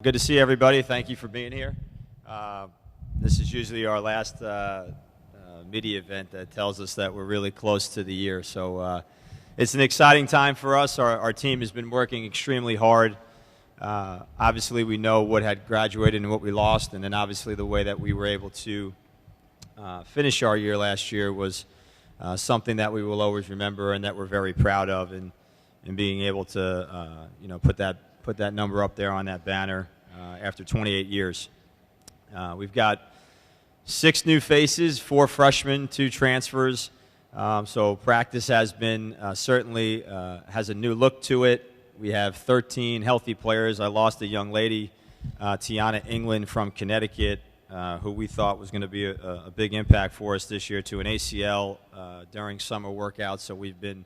Good to see everybody. Thank you for being here. This is usually our last media event that tells us that we're really close to the year. So it's an exciting time for us. Our team has been working extremely hard. Obviously, we know what had graduated and what we lost, and then obviously the way that we were able to finish our year last year was something that we will always remember and that we're very proud of, and being able to put that number up there on that banner after 28 years. We've got 6 new faces, 4 freshmen, 2 transfers. So practice has been certainly has a new look to it. We have 13 healthy players. I lost a young lady, Tiana England from Connecticut, who we thought was going to be a big impact for us this year, to an ACL during summer workouts. So we've been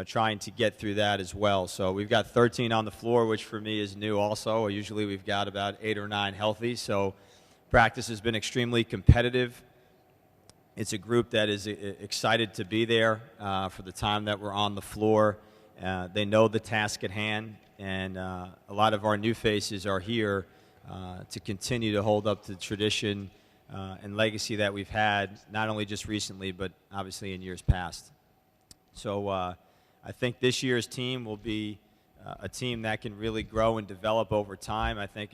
trying to get through that as well. So we've got 13 on the floor, which for me is new also. Usually we've got about 8 or 9 healthy. So practice has been extremely competitive. It's a group that is excited to be there for the time that we're on the floor. They know the task at hand, and a lot of our new faces are here to continue to hold up to the tradition and legacy that we've had, not only just recently, but obviously in years past. So I think this year's team will be a team that can really grow and develop over time. I think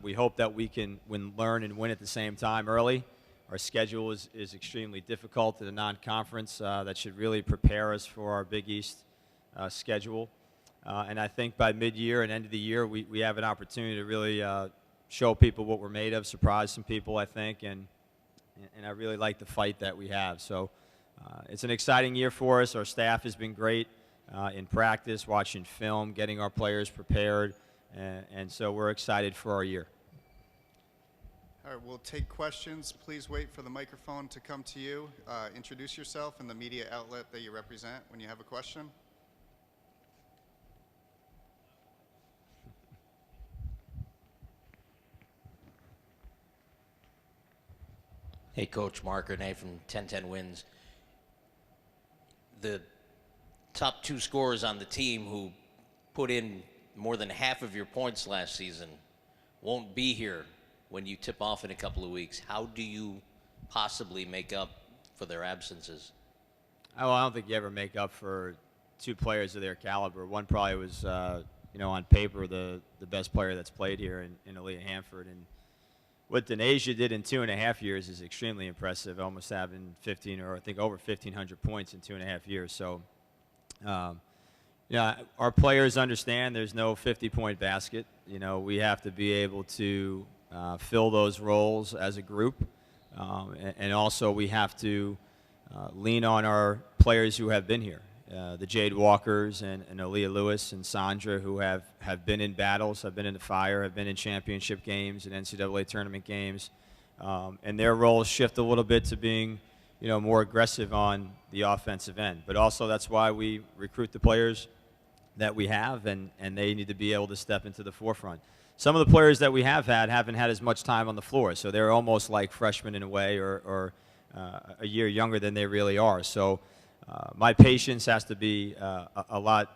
we hope that we can learn and win at the same time early. Our schedule is extremely difficult at a non-conference. That should really prepare us for our Big East schedule. And I think by mid-year and end of the year, we have an opportunity to really show people what we're made of, surprise some people, I think, and I really like the fight that we have. So it's an exciting year for us. Our staff has been great in practice, watching film, getting our players prepared, and so we're excited for our year. All right, we'll take questions. Please wait for the microphone to come to you. Introduce yourself and the media outlet that you represent when you have a question. Hey, Coach, Mark Renee from 1010 Wins. The top 2 scorers on the team who put in more than half of your points last season won't be here when you tip off in a couple of weeks. How do you possibly make up for their absences? Well, I don't think you ever make up for 2 players of their caliber. One probably was, on paper, the best player that's played here in Aaliyah Hanford. And what Denasia did in 2.5 years is extremely impressive, almost having 15 or I think over 1,500 points in 2.5 years. So, our players understand there's no 50-point basket. We have to be able to fill those roles as a group, and also we have to lean on our players who have been here. The Jade Walkers and Aaliyah Lewis and Sandra, who have been in battles, have been in the fire, have been in championship games and NCAA tournament games. And their roles shift a little bit to being, more aggressive on the offensive end. But also that's why we recruit the players that we have, and they need to be able to step into the forefront. Some of the players that we have haven't had as much time on the floor, so they're almost like freshmen in a way, or a year younger than they really are. So my patience has to be a lot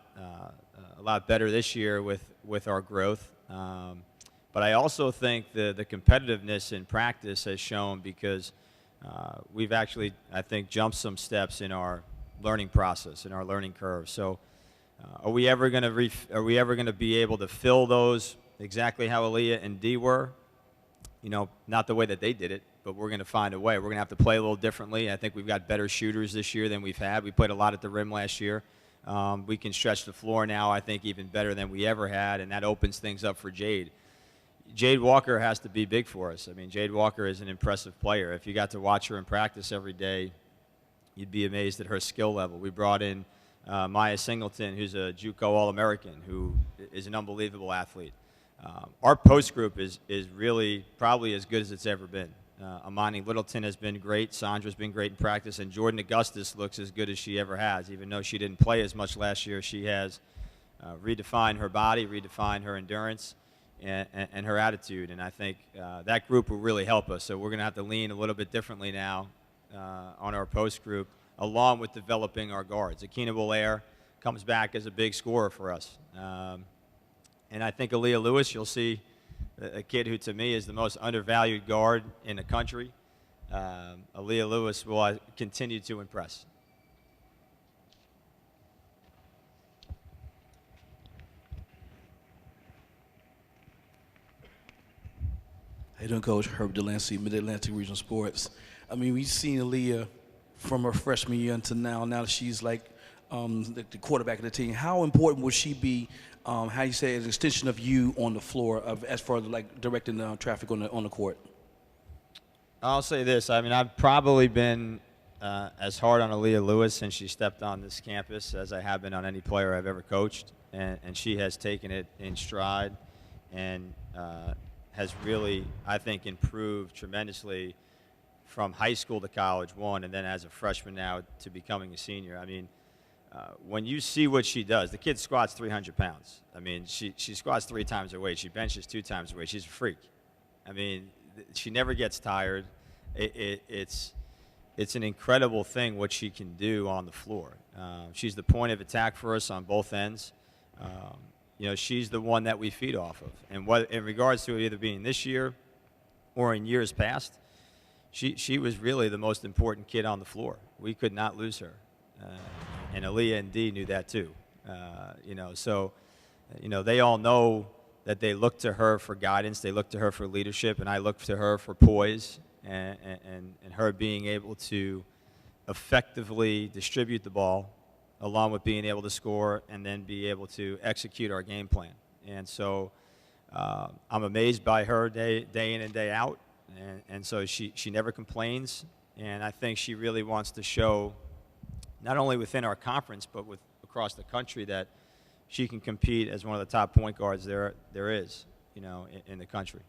better this year with our growth. But I also think the competitiveness in practice has shown, because we've actually, I think, jumped some steps in our learning process, in our learning curve. So are we ever going to be able to fill those exactly how Aaliyah and Dee were? Not the way that they did it, but we're going to find a way. We're going to have to play a little differently. I think we've got better shooters this year than we've had. We played a lot at the rim last year. We can stretch the floor now, I think, even better than we ever had, and that opens things up for Jade. Jade Walker has to be big for us. I mean, Jade Walker is an impressive player. If you got to watch her in practice every day, you'd be amazed at her skill level. We brought in Maya Singleton, who's a JUCO All-American, who is an unbelievable athlete. Our post group is really probably as good as it's ever been. Amani Littleton has been great. Sandra's been great in practice. And Jordan Augustus looks as good as she ever has. Even though she didn't play as much last year, she has redefined her body, redefined her endurance, and her attitude. And I think that group will really help us. So we're going to have to lean a little bit differently now on our post group, along with developing our guards. Akina Belair comes back as a big scorer for us. And I think Aaliyah Lewis, you'll see a kid who to me is the most undervalued guard in the country. Aaliyah Lewis will continue to impress. How you doing, Coach? Herb Delancey, Mid-Atlantic Regional Sports. I mean, we've seen Aaliyah from her freshman year until now. Now that she's like the quarterback of the team, how important will she be? How you say, as an extension of you on the floor, as far as like directing traffic on the court? I'll say this. I mean, I've probably been as hard on Aaliyah Lewis since she stepped on this campus as I have been on any player I've ever coached, and she has taken it in stride and has really, I think, improved tremendously from high school to college, one, and then as a freshman now to becoming a senior. I mean, when you see what she does, the kid squats 300 pounds. I mean, she squats 3 times her weight. She benches 2 times her weight. She's a freak. I mean, she never gets tired. It's an incredible thing what she can do on the floor. She's the point of attack for us on both ends. You know, she's the one that we feed off of. And what, in regards to it either being this year or in years past, she was really the most important kid on the floor. We could not lose her. And Aaliyah and Dee knew that too. You know, so, you know, they all know that they look to her for guidance. They look to her for leadership, and I look to her for poise and her being able to effectively distribute the ball, along with being able to score and then be able to execute our game plan. And so I'm amazed by her day in and day out. And so she never complains. And I think she really wants to show, not only within our conference, but across the country, that she can compete as one of the top point guards there is, you know, in the country.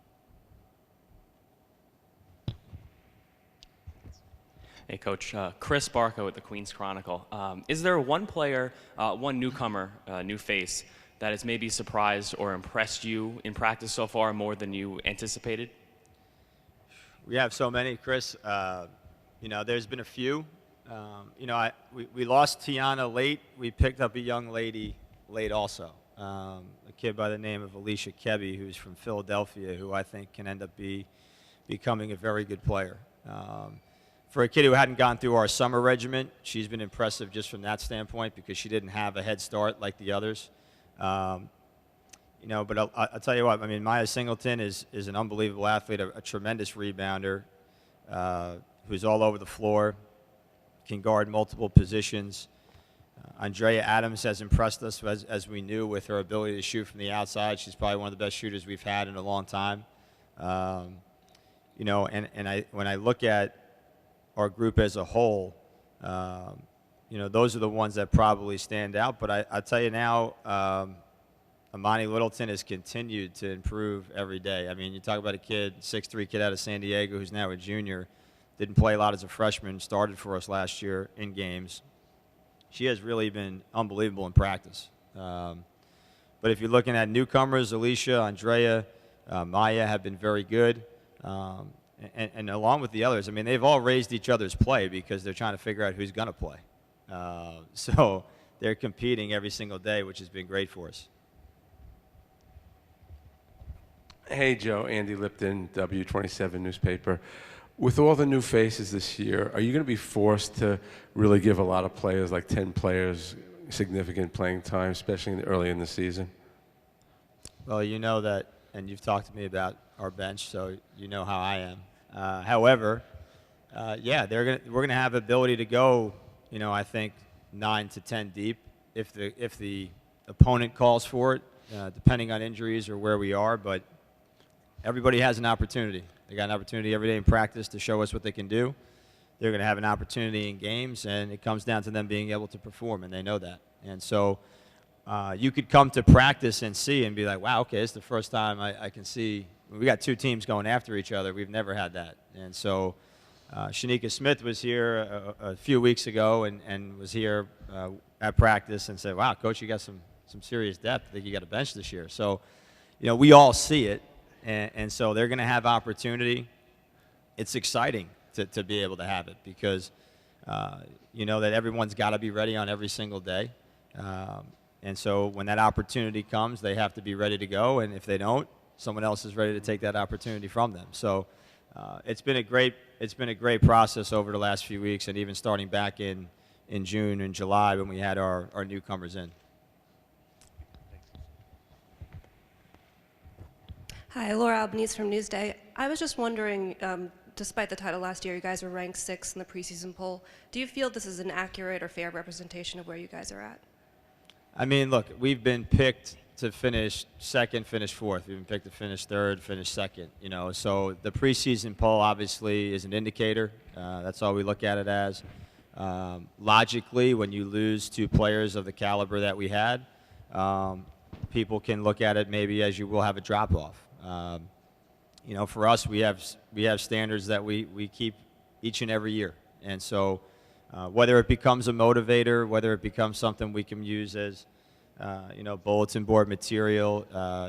Hey, Coach. Chris Barco with the Queens Chronicle. Is there one player, one newcomer, new face, that has maybe surprised or impressed you in practice so far more than you anticipated? We have so many, Chris. You know, there's been a few. You know, we lost Tiana late. We picked up a young lady late also, a kid by the name of Alicia Kebby, who's from Philadelphia, who I think can end up becoming a very good player. For a kid who hadn't gone through our summer regiment, she's been impressive just from that standpoint because she didn't have a head start like the others. You know, but I'll tell you what, I mean, Maya Singleton is an unbelievable athlete, a tremendous rebounder, who's all over the floor, can guard multiple positions. Andrea Adams has impressed us, as we knew, with her ability to shoot from the outside. She's probably one of the best shooters we've had in a long time. You know, and when I look at our group as a whole, you know, those are the ones that probably stand out. But I tell you now, Amani Littleton has continued to improve every day. I mean, you talk about a kid, 6'3" kid out of San Diego who's now a junior, didn't play a lot as a freshman, started for us last year in games. She has really been unbelievable in practice. But if you're looking at newcomers, Alicia, Andrea, Maya have been very good. And along with the others, I mean, they've all raised each other's play because they're trying to figure out who's going to play. So they're competing every single day, which has been great for us. Hey, Joe. Andy Lipton, W27 newspaper. With all the new faces this year, are you going to be forced to really give a lot of players, like 10 players, significant playing time, especially early in the season? Well, you know that, and you've talked to me about our bench, so you know how I am. However, yeah, we're going to have ability to go, you know, I think 9 to 10 deep if the opponent calls for it, depending on injuries or where we are. But everybody has an opportunity. They got an opportunity every day in practice to show us what they can do. They're going to have an opportunity in games, and it comes down to them being able to perform, and they know that. And so you could come to practice and see and be like, wow, okay, it's the first time I can see. We got 2 teams going after each other. We've never had that. And so Shanika Smith was here a few weeks ago and was here at practice and said, wow, Coach, you got some serious depth. I think you got a bench this year. So, you know, we all see it. And so they're going to have opportunity. It's exciting to be able to have it because you know that everyone's got to be ready on every single day. And so when that opportunity comes, they have to be ready to go. And if they don't, someone else is ready to take that opportunity from them. So it's been a great process over the last few weeks, and even starting back in June and July when we had our newcomers in. Hi, Laura Albanese from Newsday. I was just wondering, despite the title last year, you guys were ranked 6th in the preseason poll. Do you feel this is an accurate or fair representation of where you guys are at? I mean, look, we've been picked to finish 2nd, finish 4th. We've been picked to finish 3rd, finish 2nd. You know, so the preseason poll obviously is an indicator. That's all we look at it as. Logically, when you lose 2 players of the caliber that we had, people can look at it maybe as you will have a drop-off. You know, for us, we have standards that we keep each and every year. And so whether it becomes a motivator, whether it becomes something we can use as, you know, bulletin board material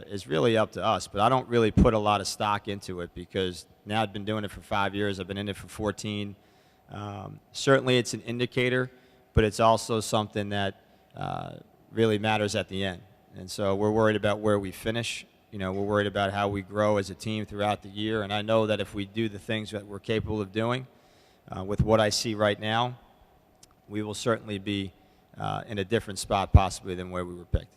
is really up to us. But I don't really put a lot of stock into it because now I've been doing it for 5 years. I've been in it for 14. Certainly it's an indicator, but it's also something that really matters at the end. And so we're worried about where we finish. You know, we're worried about how we grow as a team throughout the year. And I know that if we do the things that we're capable of doing, with what I see right now, we will certainly be in a different spot possibly than where we were picked.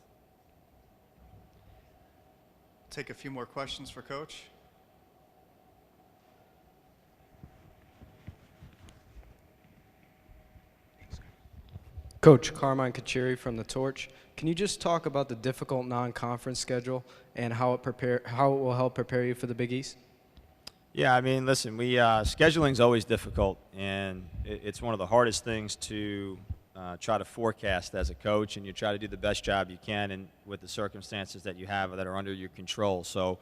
Take a few more questions for Coach. Coach, Carmine Kachiri from The Torch. Can you just talk about the difficult non-conference schedule and how it will help prepare you for the Big East? Yeah, I mean, listen, scheduling's always difficult, and it's one of the hardest things to try to forecast as a coach, and you try to do the best job you can and with the circumstances that you have that are under your control. So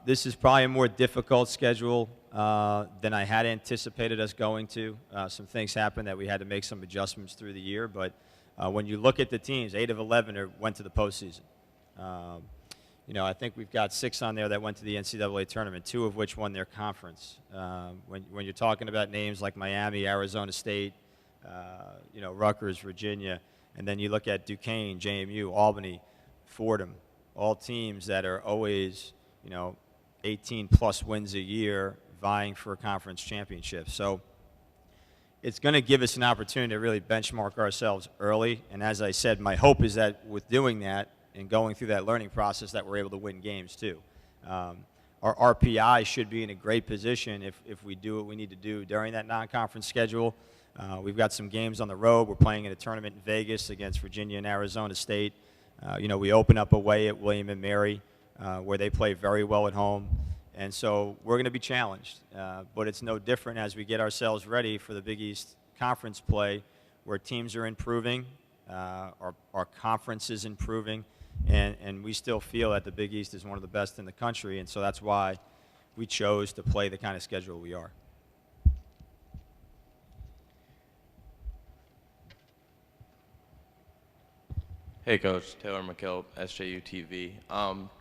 this is probably a more difficult schedule than I had anticipated us going to. Some things happened that we had to make some adjustments through the year, but when you look at the teams, 8 of 11 went to the postseason. You know, I think we've got 6 on there that went to the NCAA tournament, 2 of which won their conference. When you're talking about names like Miami, Arizona State, you know, Rutgers, Virginia, and then you look at Duquesne, JMU, Albany, Fordham, all teams that are always, you know, 18-plus wins a year vying for a conference championship. So it's going to give us an opportunity to really benchmark ourselves early. And as I said, my hope is that with doing that and going through that learning process that we're able to win games too. Our RPI should be in a great position if we do what we need to do during that non-conference schedule. We've got some games on the road. We're playing in a tournament in Vegas against Virginia and Arizona State. You know, we open up away at William & Mary, where they play very well at home. And so we're going to be challenged. But it's no different as we get ourselves ready for the Big East Conference play, where teams are improving, our conference is improving, and we still feel that the Big East is one of the best in the country. And so that's why we chose to play the kind of schedule we are. Hey, Coach. Taylor McKill, SJU TV.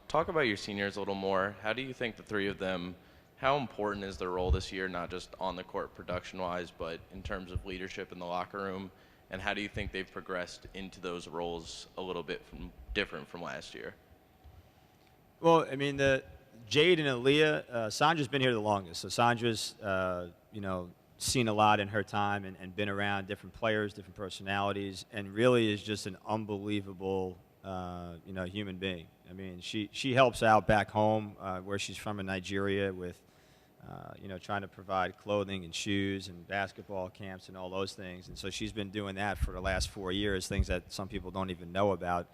Talk about your seniors a little more. How do you think the 3 of them, how important is their role this year, not just on the court production-wise, but in terms of leadership in the locker room? And how do you think they've progressed into those roles a little bit different from last year? Well, I mean, Jade and Aaliyah, Sandra's been here the longest. So Sandra's, you know, seen a lot in her time and been around different players, different personalities, and really is just an unbelievable, you know, human being. I mean, she helps out back home where she's from in Nigeria with, you know, trying to provide clothing and shoes and basketball camps and all those things. And so she's been doing that for the last 4 years, things that some people don't even know about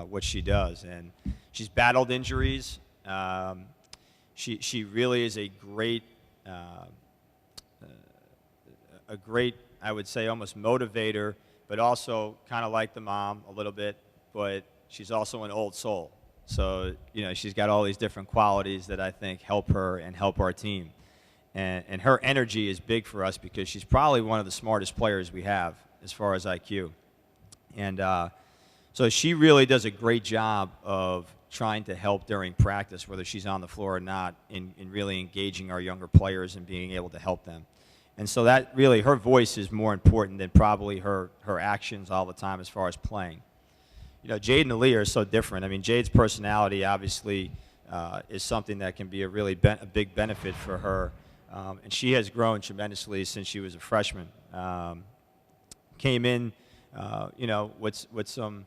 what she does. And she's battled injuries. She really is a great, I would say, almost motivator, but also kind of like the mom a little bit, but she's also an old soul. So, you know, she's got all these different qualities that I think help her and help our team. And her energy is big for us because she's probably one of the smartest players we have as far as IQ. And so she really does a great job of trying to help during practice, whether she's on the floor or not, in really engaging our younger players and being able to help them. And so that really, her voice is more important than probably her actions all the time as far as playing. Jade and Aaliyah are so different. I mean, Jade's personality obviously is something that can be a really a big benefit for her. And she has grown tremendously since she was a freshman. Came in, with some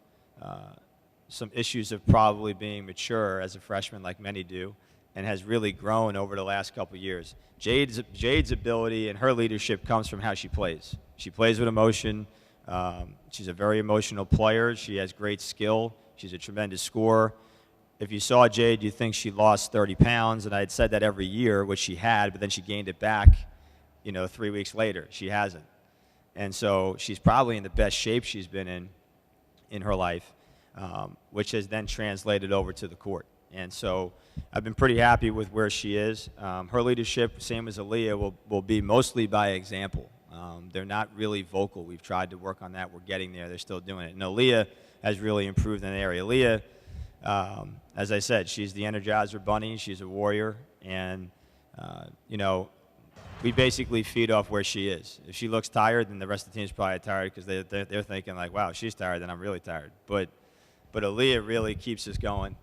issues of probably being mature as a freshman, like many do, and has really grown over the last couple of years. Jade's ability and her leadership comes from how she plays. She plays with emotion. She's a very emotional player. She has great skill. She's a tremendous scorer. If you saw Jade, you'd think she lost 30 pounds, and I had said that every year, which she had, but then she gained it back, 3 weeks later. She hasn't. And so she's probably in the best shape she's been in her life, which has then translated over to the court. And so I've been pretty happy with where she is. Her leadership, same as Aaliyah, will be mostly by example. They're not really vocal. We've tried to work on that. We're getting there. They're still doing it. And Aaliyah has really improved in that area. Aaliyah, as I said, she's the Energizer Bunny. She's a warrior. And, we basically feed off where she is. If she looks tired, then the rest of the team's probably tired because they're thinking like, wow, she's tired, then I'm really tired. But Aaliyah really keeps us going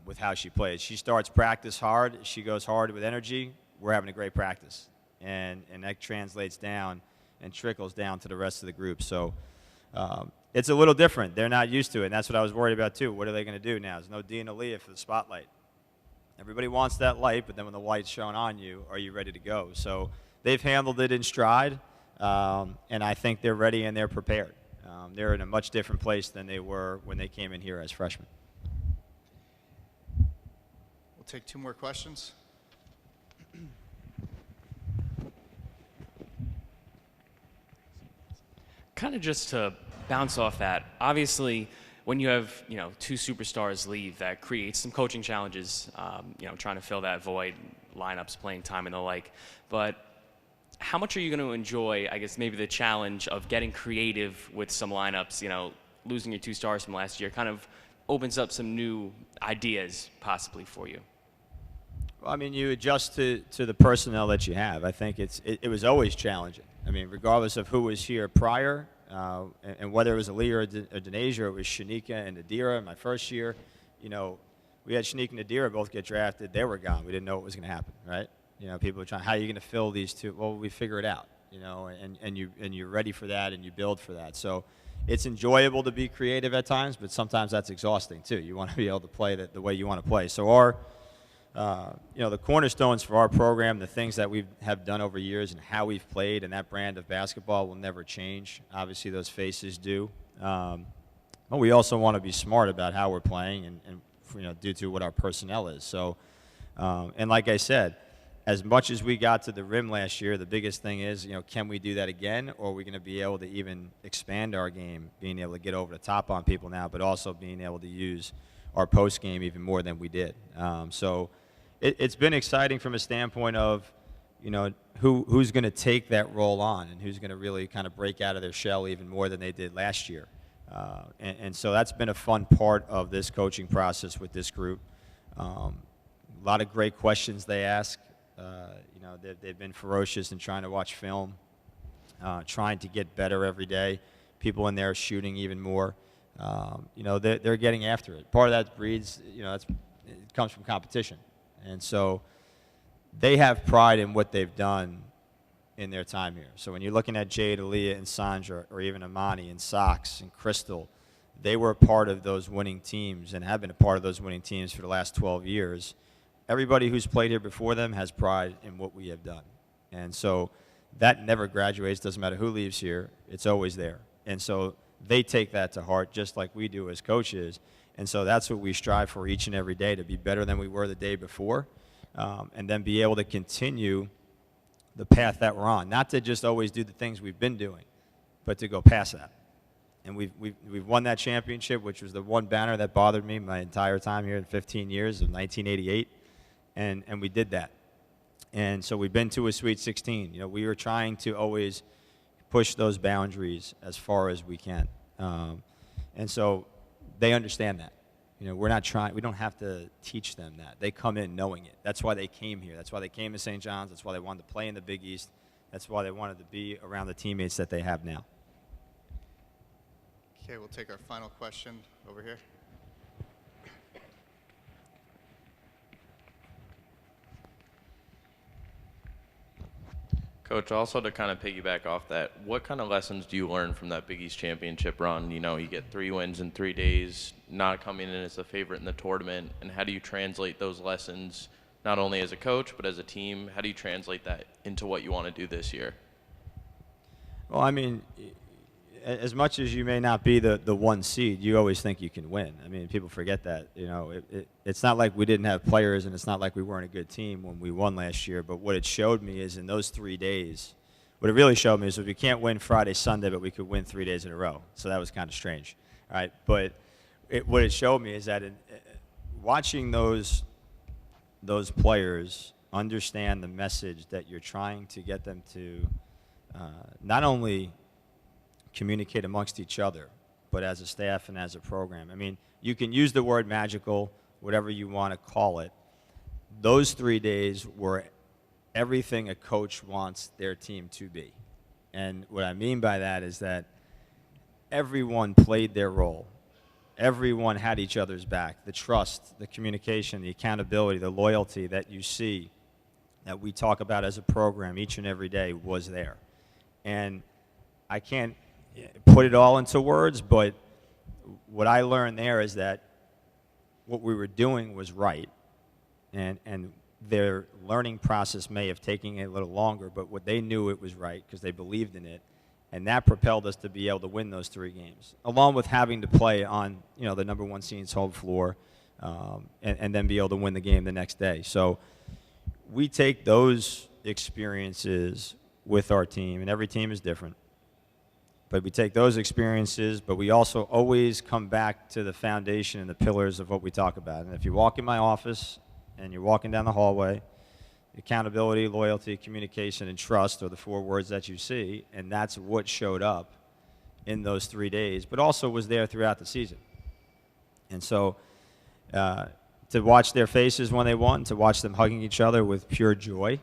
with how she plays. She starts practice hard. She goes hard with energy. We're having a great practice. And that translates down and trickles down to the rest of the group. So it's a little different. They're not used to it, and that's what I was worried about too. What are they going to do now? There's no Dee and Aaliyah for the spotlight. Everybody wants that light, but then when the light's shown on you, are you ready to go? So they've handled it in stride, and I think they're ready and they're prepared. They're in a much different place than they were when they came in here as freshmen. We'll take 2 more questions. Kind of just to bounce off that, obviously, when you have 2 superstars leave, that creates some coaching challenges. Trying to fill that void, lineups, playing time, and the like. But how much are you going to enjoy, I guess, maybe the challenge of getting creative with some lineups? Losing your 2 stars from last year kind of opens up some new ideas possibly for you. Well, I mean, you adjust to the personnel that you have. I think it was always challenging. I mean, regardless of who was here prior, and whether it was Aaliyah or Denasia, or it was Shanika and Nadira in my first year, we had Shanika and Nadira both get drafted. They were gone. We didn't know what was going to happen, right? People were trying, how are you going to fill these 2? Well, we figure it out, and you're ready for that and you build for that. So it's enjoyable to be creative at times, but sometimes that's exhausting too. You want to be able to play the way you want to play. So the cornerstones for our program, the things that we have done over years and how we've played and that brand of basketball will never change. Obviously, those faces do. But we also want to be smart about how we're playing and due to what our personnel is. So, and like I said, as much as we got to the rim last year, the biggest thing is, can we do that again, or are we going to be able to even expand our game, being able to get over the top on people now, but also being able to use our post game even more than we did. So it's been exciting from a standpoint of, who's going to take that role on and who's going to really kind of break out of their shell even more than they did last year. And so that's been a fun part of this coaching process with this group. A lot of great questions they ask. They've been ferocious in trying to watch film, trying to get better every day. People in there shooting even more. They're getting after it. Part of that breeds, it comes from competition. And so they have pride in what they've done in their time here. So when you're looking at Jade, Aaliyah, and Sandra, or even Amani and Sox and Crystal, they were a part of those winning teams and have been a part of those winning teams for the last 12 years. Everybody who's played here before them has pride in what we have done. And so that never graduates. Doesn't matter who leaves here. It's always there. And so they take that to heart just like we do as coaches. And so that's what we strive for each and every day, to be better than we were the day before, and then be able to continue the path that we're on. Not to just always do the things we've been doing, but to go past that. And we've won that championship, which was the one banner that bothered me my entire time here in 15 years of 1988, and we did that. And so we've been to a Sweet 16. We were trying to always push those boundaries as far as we can. And so they understand that. We're not trying, we don't have to teach them that. They come in knowing it. That's why they came here. That's why they came to St. John's. That's why they wanted to play in the Big East. That's why they wanted to be around the teammates that they have now. Okay, we'll take our final question over here. Coach, also to kind of piggyback off that, what kind of lessons do you learn from that Big East championship run? You know, you get 3 wins in 3 days, not coming in as a favorite in the tournament, and how do you translate those lessons not only as a coach but as a team? How do you translate that into what you want to do this year? Well, I mean, as much as you may not be the one seed, you always think you can win. I mean, people forget that. You know, it's not like we didn't have players, and it's not like we weren't a good team when we won last year. But what it showed me is in those 3 days, what it really showed me is that we can't win Friday, Sunday, but we could win 3 days in a row. So that was kind of strange, all right? But what it showed me is that watching those players understand the message that you're trying to get them to not only communicate amongst each other, but as a staff and as a program. I mean, you can use the word magical, whatever you want to call it. Those 3 days were everything a coach wants their team to be. And what I mean by that is that everyone played their role. Everyone had each other's back. The trust, the communication, the accountability, the loyalty that you see, that we talk about as a program each and every day was there. And I can't put it all into words, but what I learned there is that what we were doing was right, and their learning process may have taken a little longer, but what they knew it was right because they believed in it, and that propelled us to be able to win those 3 games, along with having to play on the number 1 seed's home floor, and then be able to win the game the next day. So we take those experiences with our team, and every team is different. But we take those experiences, but we also always come back to the foundation and the pillars of what we talk about. And if you walk in my office and you're walking down the hallway, accountability, loyalty, communication, and trust are the 4 words that you see, and that's what showed up in those 3 days, but also was there throughout the season. And so to watch their faces when they won, to watch them hugging each other with pure joy,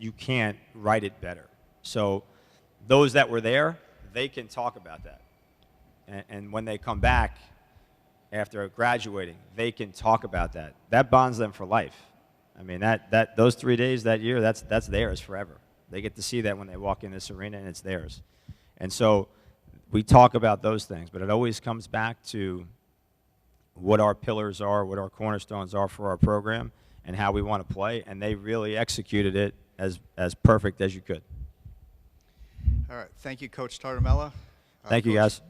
you can't write it better. So those that were there, they can talk about that. And when they come back after graduating, they can talk about that. That bonds them for life. I mean, those 3 days that year, that's theirs forever. They get to see that when they walk in this arena, and it's theirs. And so we talk about those things, but it always comes back to what our pillars are, what our cornerstones are for our program, and how we want to play, and they really executed it as perfect as you could. All right. Thank you, Coach Tartamella. Thank you, guys.